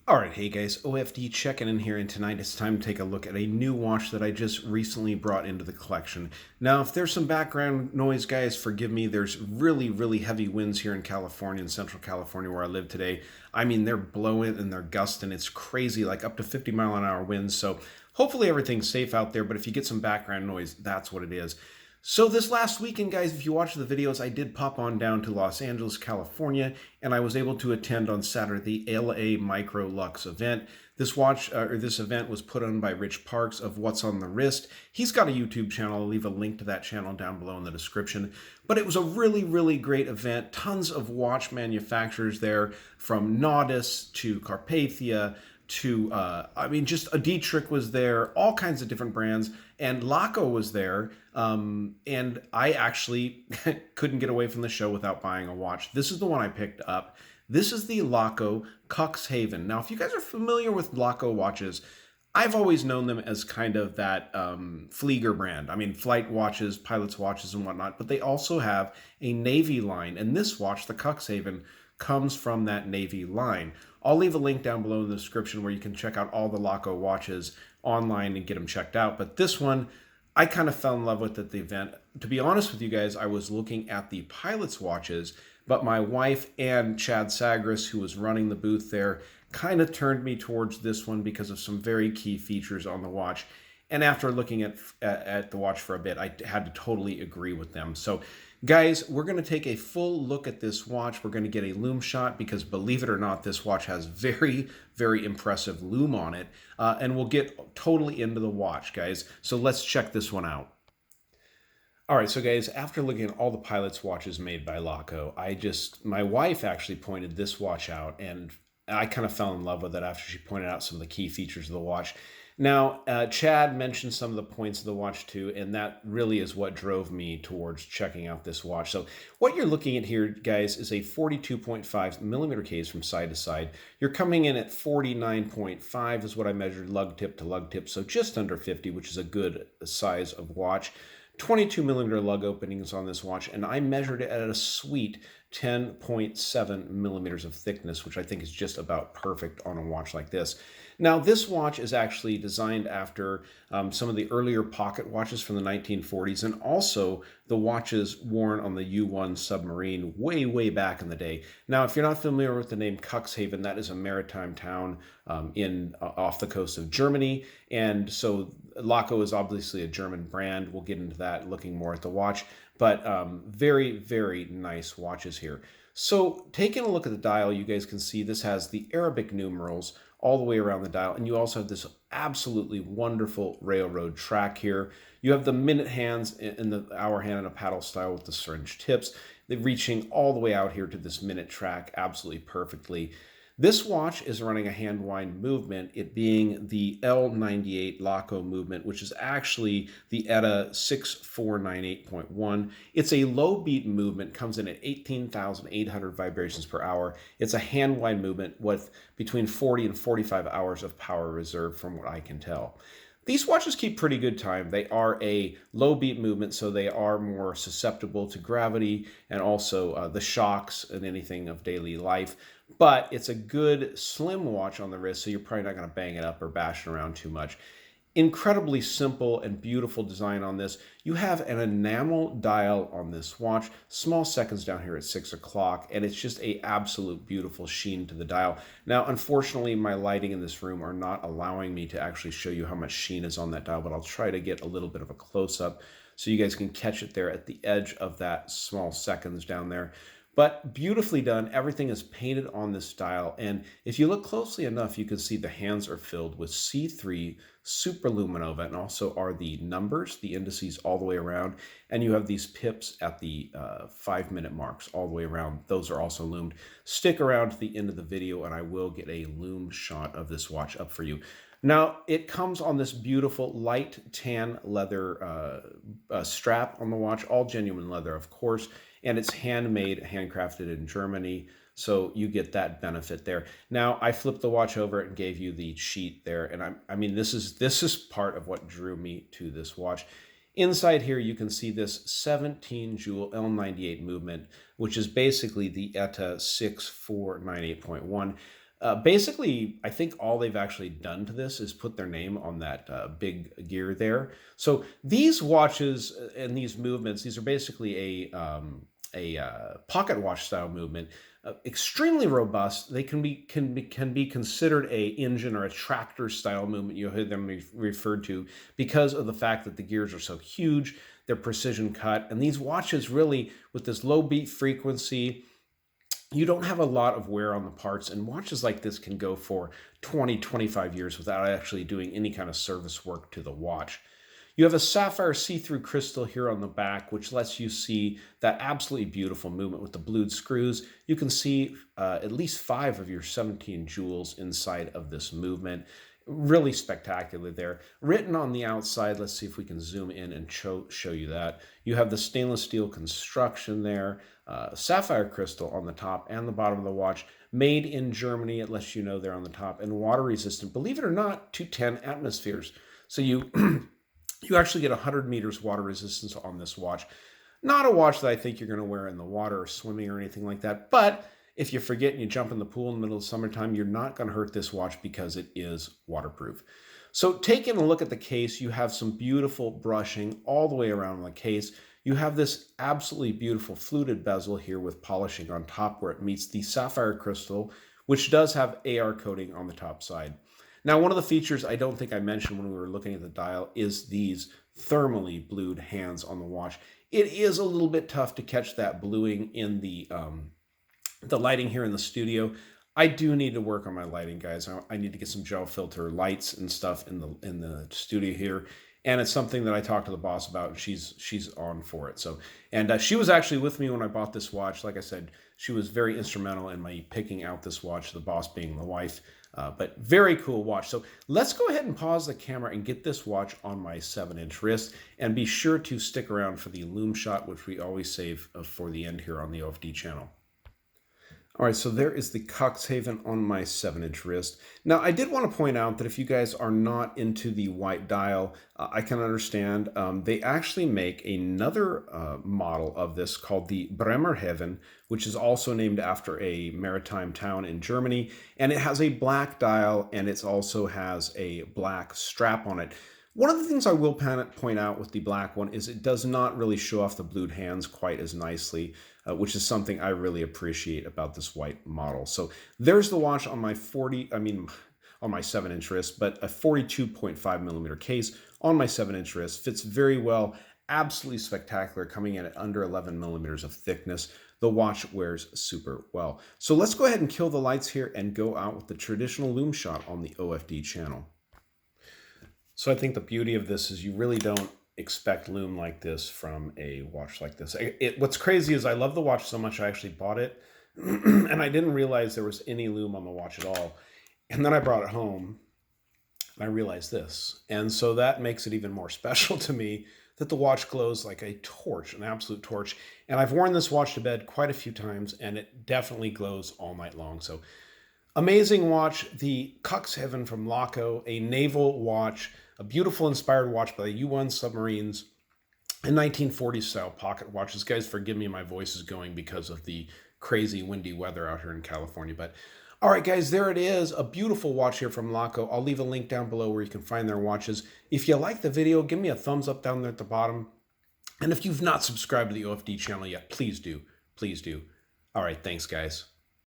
Alright, hey guys, OFD checking in here, and tonight it's time to take a look at a new watch that I just recently brought into the collection. Now, if there's some background noise, guys, forgive me. There's really heavy winds here in California, in Central California, where I live today. I mean, they're blowing and they're gusting. It's crazy, like up to 50-mile-an-hour winds, so hopefully everything's safe out there, but if you get some background noise, that's what it is. So this last weekend, guys, if you watch the videos, I did pop on down to Los Angeles, California, and I was able to attend on Saturday the LA Micro Lux event. This event was put on by Rich Parks of What's on the Wrist. He's got a YouTube channel. I'll leave a link to that channel down below in the description. But it was a really great event. Tons of watch manufacturers there, from Naudis to Carpathia to, just a Dietrich was there, all kinds of different brands, and Laco was there, and I actually couldn't get away from the show without buying a watch. This is the one I picked up. This is the Laco Cuxhaven. Now, if you guys are familiar with Laco watches, I've always known them as kind of that Flieger brand. I mean, flight watches, pilots' watches, and whatnot, but they also have a Navy line, and this watch, the Cuxhaven, comes from that Navy line. I'll leave a link down below in the description where you can check out all the Laco watches online and get them checked out. But this one, I kind of fell in love with at the event. To be honest with you guys, I was looking at the pilot's watches, but my wife and Chad Sagris, who was running the booth there, kind of turned me towards this one because of some very key features on the watch. And after looking at the watch for a bit, I had to totally agree with them. So, guys, we're going to take a full look at this watch. We're going to get a Loom Shot because, believe it or not, this watch has very impressive lume on it. And we'll get totally into the watch, guys. So let's check this one out. All right, so guys, after looking at all the pilot's watches made by Laco, my wife actually pointed this watch out, and I kind of fell in love with it after she pointed out some of the key features of the watch. Now, Chad mentioned some of the points of the watch too, and that really is what drove me towards checking out this watch. So what you're looking at here, guys, is a 42.5 millimeter case from side to side. You're coming in at 49.5 is what I measured lug tip to lug tip, so just under 50, which is a good size of watch. 22 millimeter lug openings on this watch, and I measured it at a sweet 10.7 millimeters of thickness, which I think is just about perfect on a watch like this. Now, this watch is actually designed after some of the earlier pocket watches from the 1940s, and also the watches worn on the U-1 submarine way back in the day. Now, if you're not familiar with the name Cuxhaven, that is a maritime town off the coast of Germany, and so Laco is obviously a German brand. We'll get into that looking more at the watch, but very nice watches here. So taking a look at the dial, you guys can see this has the Arabic numerals all the way around the dial, and you also have this absolutely wonderful railroad track here. You have the minute hands in the hour hand and a paddle style with the syringe tips. They're reaching all the way out here to this minute track absolutely perfectly. This watch is running a hand wind movement, it being the L98 Laco movement, which is actually the ETA 6498.1. It's a low beat movement, comes in at 18,800 vibrations per hour. It's a hand wind movement with between 40 and 45 hours of power reserve from what I can tell. These watches keep pretty good time. They are a low beat movement, so they are more susceptible to gravity and also the shocks and anything of daily life. But it's a good slim watch on the wrist, so you're probably not going to bang it up or bash it around too much. Incredibly simple and beautiful design on this. You have an enamel dial on this watch, small seconds down here at 6 o'clock, and it's just a absolute beautiful sheen to the dial. Now, unfortunately, my lighting in this room are not allowing me to actually show you how much sheen is on that dial, but I'll try to get a little bit of a close-up so you guys can catch it there at the edge of that small seconds down there. But beautifully done. Everything is painted on this dial, and if you look closely enough, you can see the hands are filled with C3 SUPERLUMINOVA, and also are the numbers, the indices all the way around, and you have these pips at the 5-minute marks all the way around. Those are also loomed. Stick around to the end of the video, and I will get a loom shot of this watch up for you. Now, it comes on this beautiful light tan leather strap on the watch, all genuine leather, of course, and it's handmade, handcrafted in Germany, so you get that benefit there. Now, I flipped the watch over and gave you the sheet there, and I mean, this is part of what drew me to this watch. Inside here, you can see this 17-jewel L98 movement, which is basically the ETA 6498.1. Basically, I think all they've actually done to this is put their name on that big gear there. So these watches and these movements, these are basically a pocket watch style movement, extremely robust. They can be considered a engine or a tractor style movement. You'll hear them referred to because of the fact that the gears are so huge, they're precision cut, and these watches really, with this low beat frequency, you don't have a lot of wear on the parts, and watches like this can go for 20, 25 years without actually doing any kind of service work to the watch. You have a sapphire see-through crystal here on the back, which lets you see that absolutely beautiful movement with the blued screws. You can see at least 5 of your 17 jewels inside of this movement. Really spectacular there. Written on the outside, let's see if we can zoom in and show you that. You have the stainless steel construction there, sapphire crystal on the top and the bottom of the watch. Made in Germany, it lets you know there on the top, and water resistant, believe it or not, to 10 atmospheres. So you you actually get 100 meters water resistance on this watch. Not a watch that I think you're going to wear in the water or swimming or anything like that, but if you forget and you jump in the pool in the middle of summertime, you're not going to hurt this watch because it is waterproof. So taking a look at the case, you have some beautiful brushing all the way around the case. You have this absolutely beautiful fluted bezel here with polishing on top where it meets the sapphire crystal, which does have AR coating on the top side. Now, one of the features I don't think I mentioned when we were looking at the dial is these thermally blued hands on the watch. It is a little bit tough to catch that bluing in the lighting here in the studio. I do need to work on my lighting, guys. I need to get some gel filter lights and stuff in the studio here, and it's something that I talked to the boss about, and she's on for it. So, and she was actually with me when I bought this watch. Like I said, she was very instrumental in my picking out this watch, the boss being the wife. But very cool watch. So let's go ahead and pause the camera and get this watch on my 7-inch wrist, and be sure to stick around for the Loom Shot, which we always save for the end here on the OFD channel. All right, so there is the Cuxhaven on my 7-inch wrist. Now, I did want to point out that if you guys are not into the white dial, I can understand. They actually make another model of this called the Bremerhaven, which is also named after a maritime town in Germany. And it has a black dial, and it also has a black strap on it. One of the things I will point out with the black one is it does not really show off the blued hands quite as nicely, which is something I really appreciate about this white model. So there's the watch on my on my 7-inch wrist, but a 42.5 millimeter case on my 7-inch wrist fits very well. Absolutely spectacular, coming in at under 11 millimeters of thickness. The watch wears super well. So let's go ahead and kill the lights here and go out with the traditional Loom Shot on the OFD channel. So I think the beauty of this is you really don't expect loom like this from a watch like this. What's crazy is I love the watch so much I actually bought it, and I didn't realize there was any loom on the watch at all. And then I brought it home, and I realized this. And so that makes it even more special to me that the watch glows like a torch, an absolute torch. And I've worn this watch to bed quite a few times, and it definitely glows all night long. So amazing watch, the Cuxhaven from Laco, a naval watch, a beautiful inspired watch by the U-1 submarines, a 1940s style pocket watches. Guys, forgive me, my voice is going because of the crazy windy weather out here in California. But all right, guys, there it is, a beautiful watch here from Laco. I'll leave a link down below where you can find their watches. If you like the video, give me a thumbs up down there at the bottom. And if you've not subscribed to the OFD channel yet, please do. Please do. All right, thanks, guys.